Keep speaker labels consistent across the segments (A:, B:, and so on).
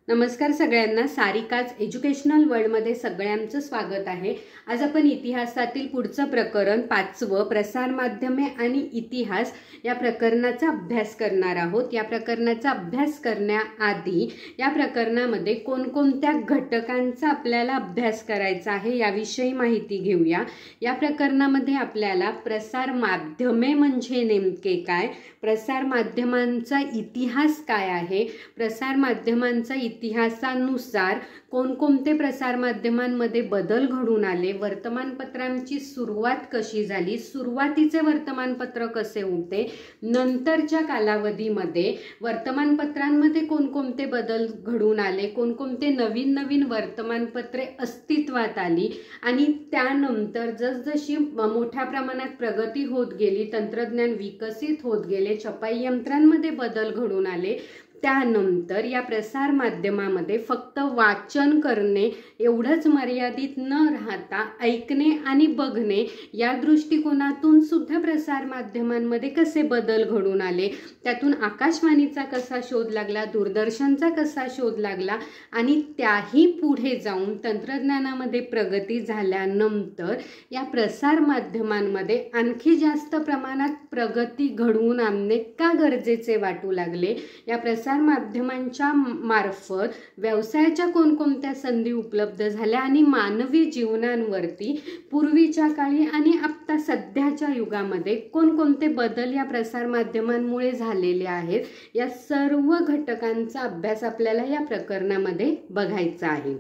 A: नमस्कार सगळ्यांना, सारिकाच एज्युकेशनल वर्ल्डमध्ये सगळ्यांचं स्वागत आहे। आज आपण इतिहासातील पुढचं प्रकरण 5वं प्रसार माध्यमे आणि इतिहास या प्रकरणाचा अभ्यास करणार आहोत। या प्रकरणाचा अभ्यास करण्याआधी या प्रकरणामध्ये कोणकोणत्या घटकांचा आपल्याला अभ्यास करायचा आहे याविषयी माहिती घेऊया। या प्रकरणामध्ये आपल्याला प्रसार माध्यमे म्हणजे नेमके काय, प्रसार माध्यमांचा इतिहास काय आहे, प्रसार माध्यमांचा इतिहासानुसार कोणकोणते प्रसार माध्यमांमध्ये बदल घडून आले, वर्तमानपत्रांची सुरुवात कशी झाली, सुरुवातीचे वर्तमानपत्र कसे होते, नंतरच्या कालावधीमध्ये वर्तमानपत्रांमध्ये कोणकोणते बदल घडून आले, कोणकोणते नवीन नवीन वर्तमानपत्रे अस्तित्वात आली आणि त्यानंतर जसजशी मोठ्या प्रमाणात प्रगती होत गेली, तंत्रज्ञान विकसित होत गेले, छपाई यंत्रांमध्ये बदल घडून आले, त्यानंतर या प्रसार माध्यमामध्ये फक्त वाचन करणे एवढंच मर्यादित न राहता ऐकणे आणि बघणे या दृष्टिकोनातून सुद्धा प्रसार माध्यमांमध्ये कसे बदल घडून आले, त्यातून आकाशवाणीचा कसा शोध लागला, दूरदर्शनचा कसा शोध लागला आणि त्याही पुढे जाऊन तंत्रज्ञानामध्ये प्रगती झाल्यानंतर या प्रसार माध्यमांमध्ये आणखी जास्त प्रमाणात प्रगती घडवून आणणे का गरजेचे वाटू लागले, या प्रसार माध्यमांच्या मार्फत व्यवसायाच्या कोणकोणत्या संधी उपलब्ध झाल्या आणि मानवी जीवनांवरती पूर्वीच्या काळी आणि आता सध्याच्या युगामध्ये कोणकोणते बदल या प्रसार माध्यमांमुळे झालेले आहेत, या सर्व घटकांचा अभ्यास आपल्याला या प्रकरणामध्ये बघायचा आहे।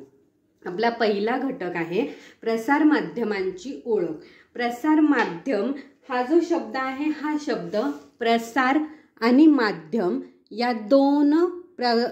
A: आपला पहिला घटक आहे प्रसार माध्यमांची ओळख। प्रसार माध्यम हा जो शब्द आहे, हा शब्द प्रसार आणि माध्यम या दोन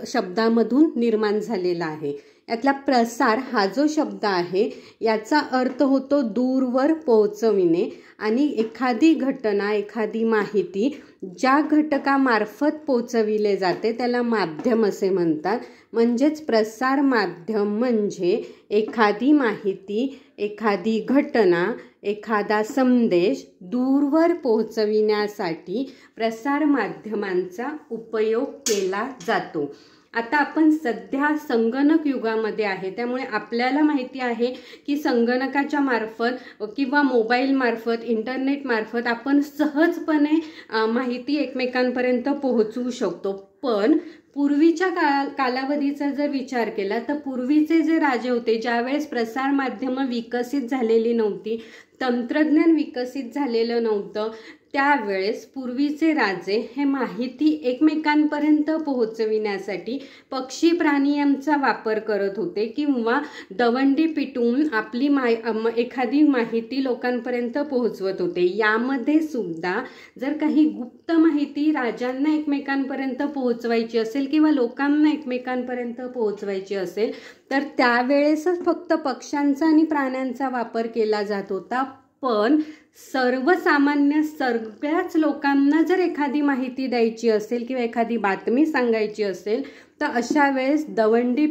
A: शब्दामधून निर्माण झालेला आहे। यातला प्रसार हा जो शब्द आहे याचा अर्थ होतो दूरवर पोहोचविणे आणि एखादी घटना, एखादी माहिती ज्या घटकामार्फत पोहोचविले जाते त्याला माध्यम असे म्हणतात। म्हणजेच प्रसार माध्यम म्हणजे एखादी माहिती, एखादी घटना, एखादा संदेश दूरवर पोहोचविण्यासाठी प्रसार माध्यमांचा उपयोग केला जातो। आता आपण सध्या संगणक युगामध्ये आहे, त्यामुळे आपल्याला माहिती आहे की संगणकाच्या मार्फत किंवा मोबाईल मार्फत, इंटरनेट मार्फत आपण सहजपणे माहिती एकमेकांपर्यंत पोहोचवू शकतो। पण पूर्वीच्या कालावधीचा जर विचार केला तर पूर्वीचे जे राजे होते, ज्यावेळेस प्रसार माध्यम विकसित झालेली नव्हती, तंत्रज्ञान विकसित झालेलं नव्हतं, त्यावेळेस पूर्वीचे राजे हे माहिती एकमेकांपर्यंत पोहोचविण्यासाठी पक्षी प्राणी यांचा वापर करत होते किंवा दवंडी पिटून आपली एखादी माहिती लोकांपर्यंत पोहोचवत होते। यामध्ये सुद्धा जर काही गुप्त माहिती राजांना एकमेकांपर्यंत पोहोचवायची असेल किंवा लोकांना एकमेकांपर्यंत पोहोचवायची असेल तर त्यावेळेसच फक्त पक्ष्यांचा आणि प्राण्यांचा वापर केला जात होता। पण सर्वसामान्य सगळ्याच लोकांना जर एखादी माहिती द्यायची असेल किंवा एखादी बातमी सांगायची असेल तर अशा वेळेस दवंडी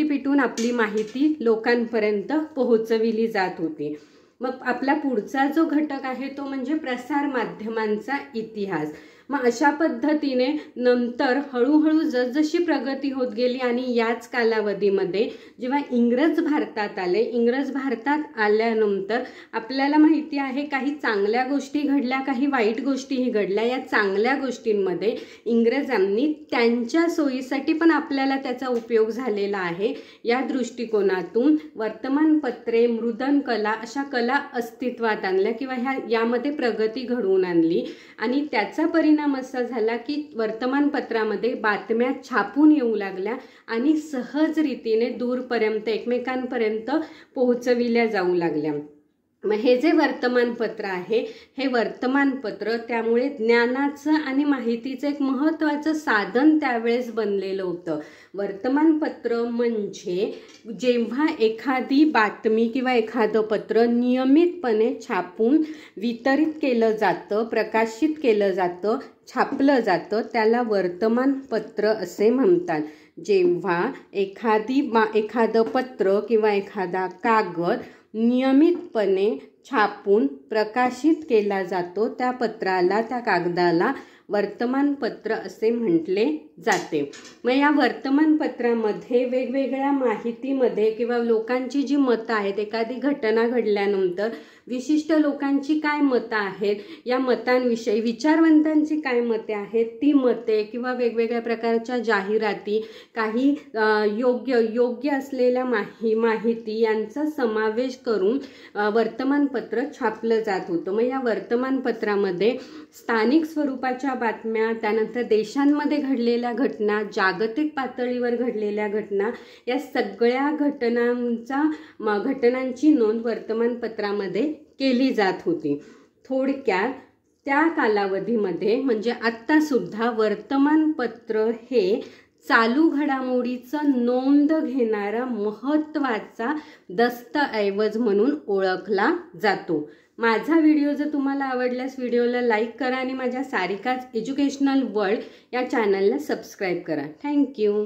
A: पिटून आपली माहिती लोकांपर्यंत पोहोचविली जात होती। मग आपला पुढचा जो घटक आहे तो म्हणजे प्रसार माध्यमांचा इतिहास। मग अशा पद्धतीने नंतर हळूहळू जसजशी प्रगती होत गेली आणि याच कालावधीमध्ये जेव्हा इंग्रज भारतात आले, इंग्रज भारतात आल्यानंतर आपल्याला माहिती आहे काही चांगल्या गोष्टी घडल्या, काही वाईट गोष्टीही घडल्या। या चांगल्या गोष्टींमध्ये इंग्रजांनी त्यांच्या सोयीसाठी पण आपल्याला त्याचा उपयोग झालेला आहे। या दृष्टिकोनातून वर्तमानपत्रे, मृदन कला अशा कला अस्तित्वात आणल्या किंवा यामध्ये प्रगती घडवून आणली आणि त्याचा परिणाम असा झाला की वर्तमानपत्रामध्ये बातम्या छापून येऊ लागल्या आणि सहज रीतीने दूरपर्यंत एकमेकांपर्यंत पोहोचविल्या जाऊ लागल्या। मग हे जे वर्तमानपत्र आहे, हे वर्तमानपत्र त्यामुळे ज्ञानाचं आणि माहितीचं एक महत्त्वाचं साधन त्यावेळेस बनलेलं होतं। वर्तमानपत्र म्हणजे जेव्हा एखादी बातमी किंवा एखादं पत्र नियमितपणे छापून वितरित केलं जातं, प्रकाशित केलं जातं, छापलं जातं, त्याला वर्तमानपत्र असे म्हणतात। जेव्हा एखादं पत्र किंवा एखादा कागद नियमितपणे छापून प्रकाशित केला जातो त्या पत्राला, त्या कागदाला वर्तमानपत्र असे म्हटले जाते। मग या वर्तमानपत्रामध्ये वेगवेगळ्या माहितीमध्ये किंवा लोकांची जी मतं आहेत, एखादी घटना घडल्यानंतर विशिष्ट लोकांची काय मतं आहेत, या मतांविषयी विचारवंतांची काय मते आहेत, ती मते किंवा वेगवेगळ्या प्रकारच्या जाहिराती, काही योग्य असलेल्या माहिती यांचा समावेश करून वर्तमानपत्र छापलं जात होतं। मग या वर्तमानपत्रामध्ये स्थानिक स्वरूपाच्या बातम्या, त्यानंतर देशांमध्ये घडलेल्या घटना, जागतिक पातळीवर घडलेल्या घटना, या सगळ्या घटनांची नोंद वर्तमानपत्रामध्ये केली जात होती। थोडक्यात त्या कालावधीमध्ये म्हणजे आत्ता सुद्धा वर्तमानपत्र हे चालू घडामोडीचं नोंद घेणारा महत्त्वाचा दस्तऐवज म्हणून ओळखला जातो। माझा व्हिडिओ जर तुम्हाला आवडल्यास व्हिडिओला लाईक करा आणि माझ्या सारिकाच एज्युकेशनल वर्ल्ड या चॅनलला सबस्क्राईब करा। थँक्यू।